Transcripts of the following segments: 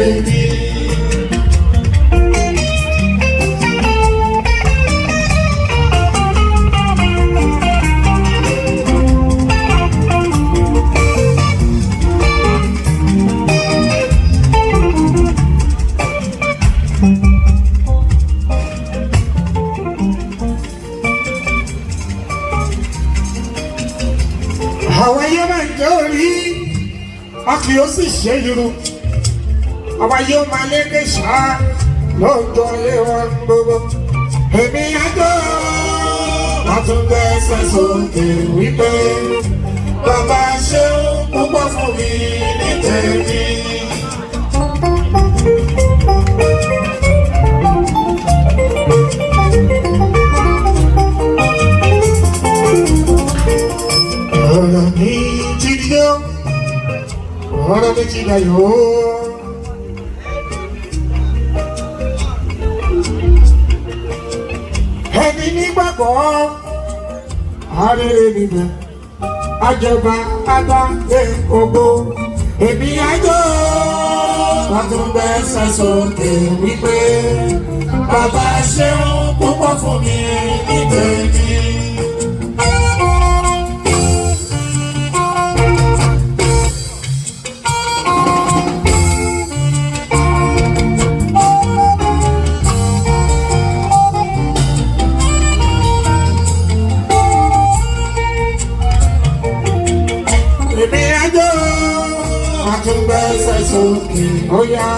tèmi. Àwọn ayé máa ń jẹ́ orí, a kì yóò sì ṣe irú. Àwọn ayé máa lékè ṣá lọ́jọ́ ilé wọn gbogbo. Èmi àjọ àtúngbẹ́sẹ̀ sókè wípé bàbá ṣeun púpọ̀ fún mi ní tèmi. Ọ̀rọ̀ mi ti yó, ọ̀rọ̀ mi ti dayọ̀. Ẹni nígbàgbọ́, arére níbẹ̀, àjọba adágbé ògo. Èmi àjọ àtúngbẹ́sẹ̀ sókè wípé bàbá ṣeun púpọ̀ fún mi ní tèmi. Èmi àjọ àtúngbẹ́sẹ̀ sókè óyá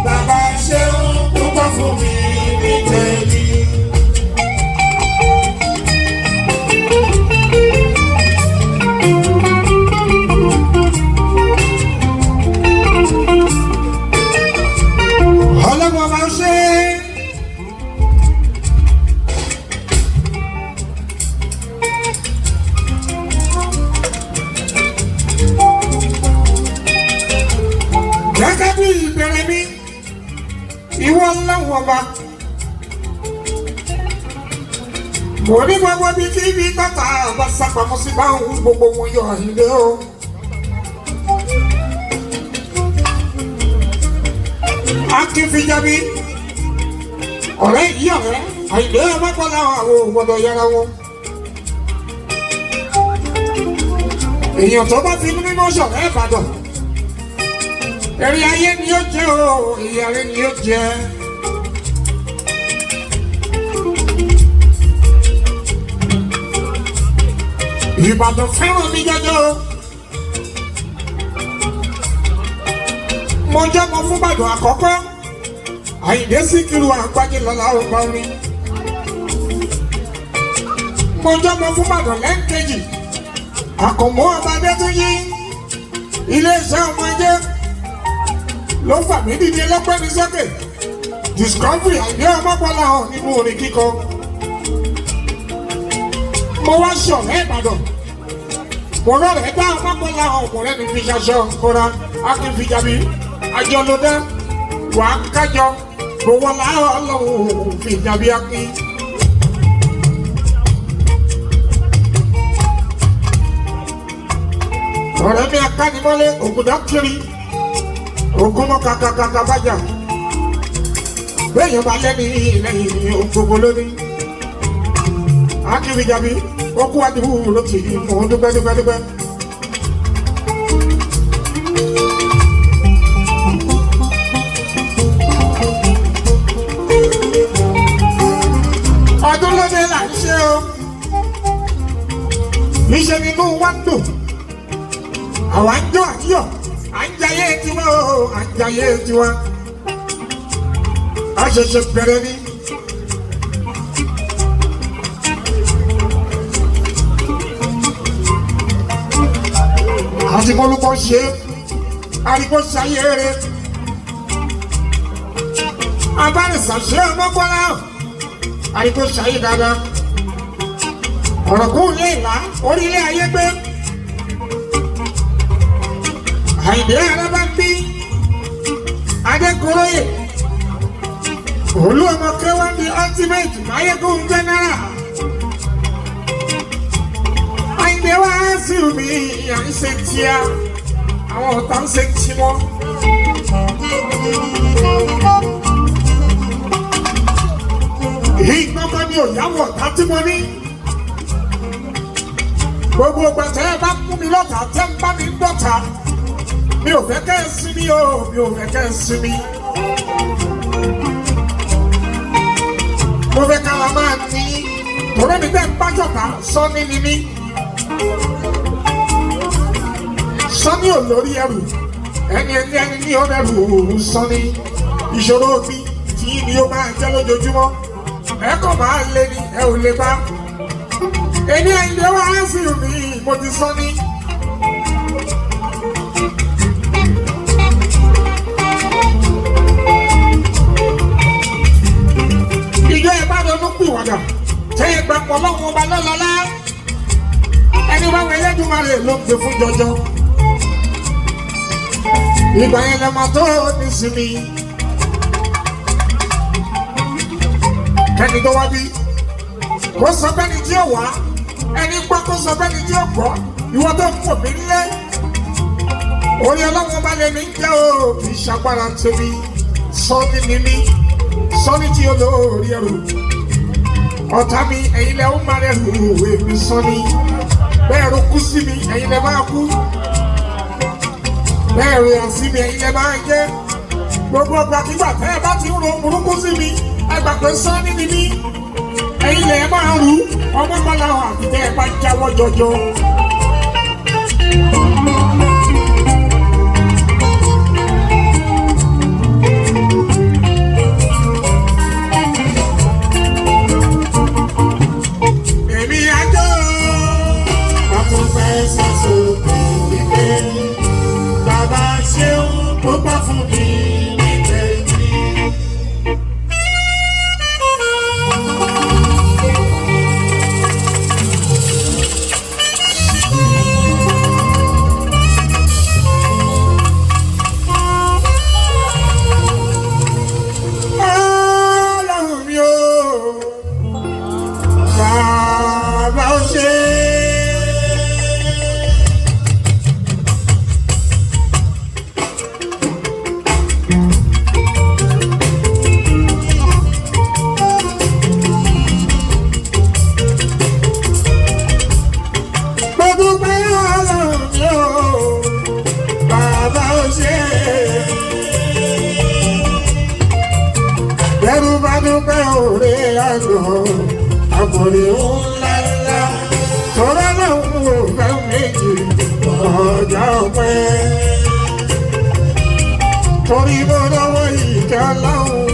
bàbá ṣeun púpọ̀ fún mi ní tèmi. Ọlọ́mọ máa ń ṣe gẹ́gẹ́ bí ìbẹ̀rẹ̀ mi, ìwọ Ọlọ́run ọba. Mo ní gbogbo bí kí ibi tọ́ta bá sápamọ́ sí bá òun gbogbo wọn yọ ilé o. A kì í fi jábí ọ̀rẹ́ yìí ọ̀rẹ́ àìlè ọmọkànlá àwọn ògbọ́dọ̀ yára wọn. Èèyàn tó bá fi mímọ́ ṣọ̀rẹ́ Ìbàdàn, èrè ayé ni ó jẹ́ o, ìyàrá ni ó jẹ́. Ìbàdàn fẹ́ràn mi jọjọ. Mo jẹ́ ọmọ fún Ìbàdàn àkọ́kọ́, Àyìndé Síkírù Àgbájé lọ́la ọba mi. Mo jẹ́ ọmọ fún Ìbàdàn lẹ́ńkejì, Àkànmú ọba Adétúnjí, iléeṣẹ́ ọmọ ẹjẹ́ ló fà mí dìde lọ́pẹ́ ní sókè. Discovery Àyìndé ọmọkànlá hàn nínú orin kíkọ. Mo wá ṣọ̀rẹ́ Ìbàdàn, mo rọrẹ̀ dá ọmọkànlá hàn ọkùnrin mi fi ṣaṣọ kóra akínfìjàbí àjọlódé wà kájọ gbowó láàárọ̀ Ọlọ́run fìjàbí akín. Ọ̀rẹ́ mi akánimọ́lé ògùdá kiri ògúnmọ́ kàkàkàkà bájà bẹ́ẹ̀yàn bá lẹ́ni lẹ́yìn ògbógbó lónìí. Akínfìjàbí ó kú àdìbò ló ti mọ̀ ọ́n dúpẹ́. Ọdún lóde là ń ṣe o, níṣẹ́ nínú wa ń dùn, àwa ń jó àyọ̀, à ń jayé tiwa o, à ń jayé tiwa. A ṣẹ̀ṣẹ̀ bẹ̀rẹ̀ ni. Àti kọ́lùkọ́ ṣe, àríkọ́ ṣayé rẹ̀. Abánisà ṣe ọmọkọ́lá, àríkọ́ ṣayé dáadáa. Ọ̀rọ̀ kò lè là orílẹ̀ ayé gbé. Àyìndé Arábámbí, Adékòróyè, Olú ọmọ Kéwọ́n di ultimate Máyégún general. Àyìndé wá sí omi à ń ṣe tíá, àwọn ọ̀tá ń ṣe tí wọ́n. ò yáwọ̀ ọ̀tá tí mo ní. Gbogbo ọgbà tẹ́ ẹ bá mú mi lọ́tà tẹ́ ń bá mi dọ́ta. Mi ò fẹ́ kẹ́ ẹ sinmi o, mi ò fẹ́ kẹ́ ẹ sinmi. Mo fẹ́ kára máa ní torí mi tẹ́ ń bá jọ̀tá Sọ́ni ni mí. Sọ́ni ò lórí ẹrù, ẹni ní ọ̀rẹ́rù òun Sọ́ni. Ìṣòro mi tí ni ó máa jẹ́ lójoojúmọ́. Ẹ kàn máa lé ní ẹ ò lè bá. Èmi Àyìndé wá sí mi, mo ti Sọ́ni. Ìjọ ẹ̀ bá ronú pìwàdà, tẹ́ ẹ gbà pọ̀ lọ́wọ́ ọba lọ́lọ́lá. Ẹni wá wẹ̀lẹ́ Èdùmàrè ló ń gbé fún jọjọ. Ìgbà yẹn lè máa tó nísìmí. Kẹ́ni tó wá bí, kó sọ bẹ́ni tí ó wá, ẹni gbọ́ kó sọ bẹ́ni tí ó gbọ́, ìwọ tó ń pò mí lé. Orí ọlọ́wọ́ bá lè ní jẹ́ o, kì í ṣàgbára tèmi, Sọ́ni ni mí, Sọ́ni tí olórí ẹrù. Ọ̀tá mi, ẹ̀yin lẹ ó máa rẹ̀rù èmi Sọ́ni. Bẹ́ẹ̀ ro kú sí mi, ẹ̀yin lẹ máa kú. Bẹ́ẹ̀ ro yàn sí mi, ẹ̀yin lẹ máa jẹ́. Gbogbo ọgbàkígbà tẹ́ ẹ bá ti ń ro burúkú sí mi, ẹ gbà pé Sọ́ni ni mí. Ẹ̀yin lẹ máa rú ọmọ bọ́láwọ̀ àti tẹ́ ẹ bá jáwọ́ jọjọ. Èmi àjọ àtúnfẹ́ sàṣòkè wípé bàbá ṣeun tó bá fún mi. Bẹ́rù bá dúpẹ́ òré àgọ́, àbọ̀rẹ̀ ńlá ńlá. Tọ́lá náà ń wò fẹ́ méjì ọjà ọ̀pẹ. Torí mo lọ́wọ́ ìjà láwọn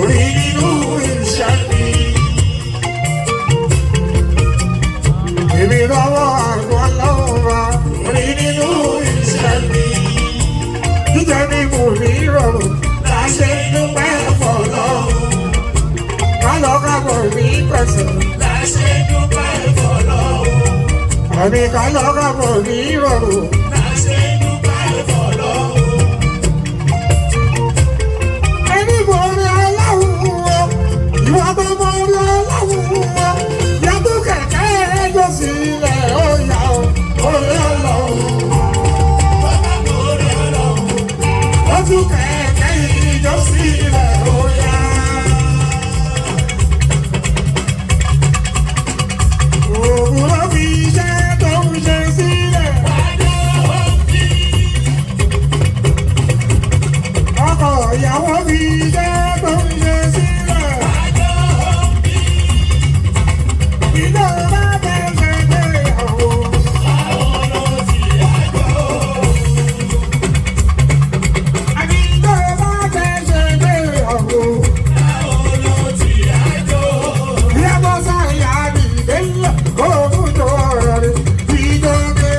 orí nínú ìṣàbí. Èmi lọ́wọ́ àgọ́ láwọn wa orí nínú ìṣàbí. Jíjẹ ní mo ní ìrọ̀rùn láṣẹ dúpẹ́ fọlọ́run. Kálọ́kàbọ̀ ní pẹ̀sẹ̀ láṣẹ dúpẹ́ fọlọ́run. Àmì kálọ́kàbọ̀ ní ìrọ̀rùn láṣẹ dúpẹ́ fọlọ́run. Ẹni mo rí aláwọ̀ wọ, ìwọ bá mo rí aláwọ̀ wọ. Yàtọ̀ kẹ̀kẹ́ ẹjọ́ sílẹ̀ ó yà ó, orí ọlọ́run. Bàbá mo rí ọlọ́run, ó tún kẹ̀kẹ́ ìjọ sílẹ̀ ó yà. Òwúrọ̀ fi iṣẹ́ tó ń ṣe sílẹ̀. Ọkọ ìyàwó fi iṣẹ́ tó ń ṣe sílẹ̀. Ìjọba bẹ̀ ṣe dé ìyàwó. Àní ìjọba bẹ̀ ṣe dé ìyàwó. Ìyàbọ̀ sáyà ní ìdílé kó fún jọ rẹ̀ ìjọba.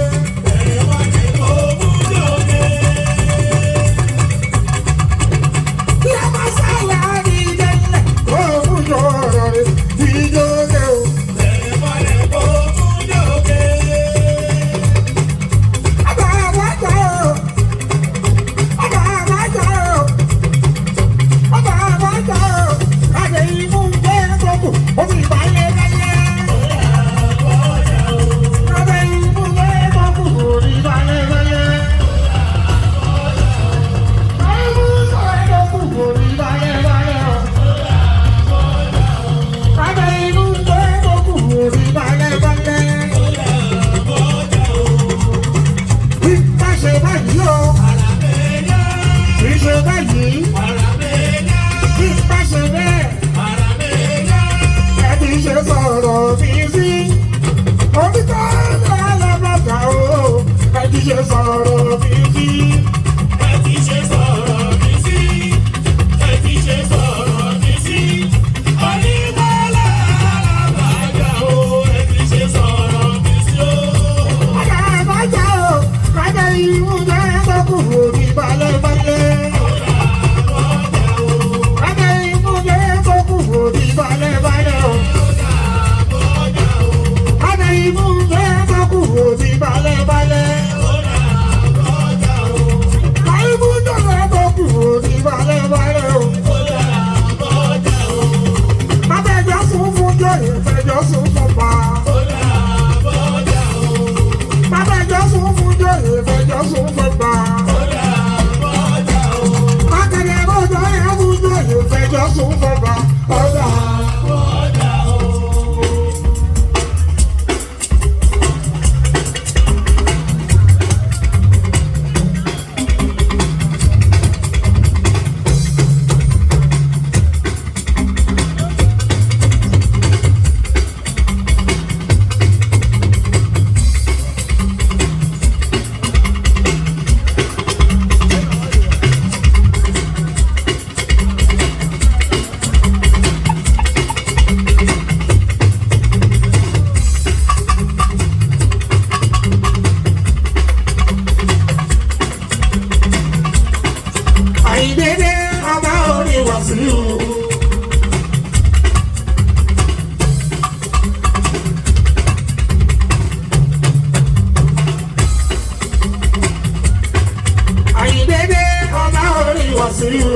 Wasiu.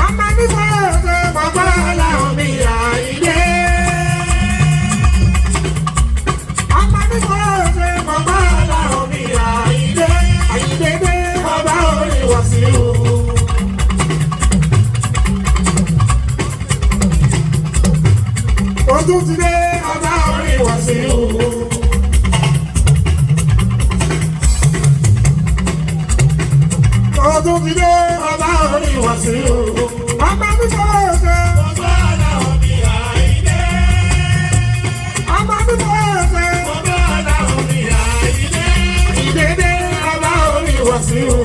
Ọmọ nípa ọ̀sẹ̀ bàbá làwọn mi Àyìndé. Ọmọ nípa ọ̀sẹ̀ bàbá làwọn mi Àyìndé. Àyìndé dé bàbá orin Wasiu. Ojú ti dé bàbá orin Wasiu. Ọdún ti dé ọba orin Wasiu. Ọba nípa ọ̀sẹ̀. Ọba làwọn mi Àyìndé. Ọba nípa ọ̀sẹ̀. Ọba làwọn mi Àyìndé. Àyìndé dé ọba orin Wasiu.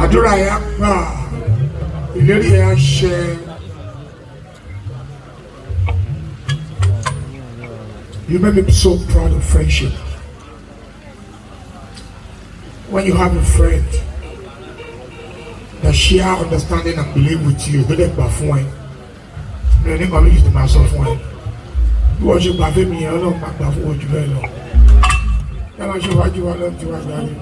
Àdúrà yà gbà, ìlérí yà ṣẹ. You make me so proud of friendship. When you have a friend that share understanding and believe with you, don't let me fún ẹ. Mi ò ní kàn mí jù tó máa sọ fún ẹ. Bí wọ́n ṣe gbà fún mi yẹn, Ọlọ́run máa gbà fún ojú bẹ́ẹ̀ lọ. Yàrá ṣe wájú wa lọ́n ti wá jáde.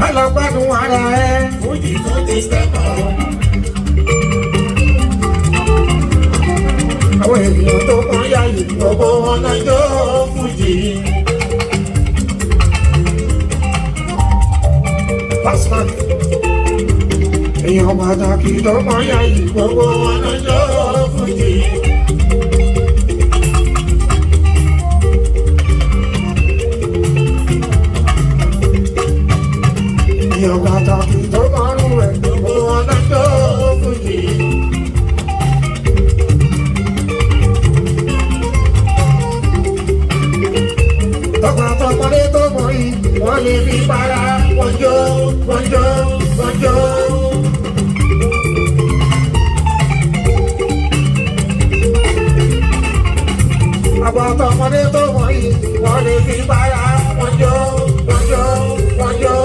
Alágbádùn ara ẹ, fújì tó ti stẹ́pọ̀. Àwọn ènìyàn tó kàn yá yìí, gbogbo wọn náà jó fújì. Pasman, èèyàn pàtàkì tó kàn yá yìí, gbogbo wọn náà jó fújì. Èèyàn pàtàkì tó márùn rẹ̀, gbogbo wọn náà jó fújì. Tọkàntọkànlé tó mọ̀ yìí, wọ́n lè fi para wọn jó, wọn jó, wọn jó. Àbọ̀tọkànlé tó mọ̀ yìí, wọ́n lè fi para wọn jó, wọn jó, wọn jó.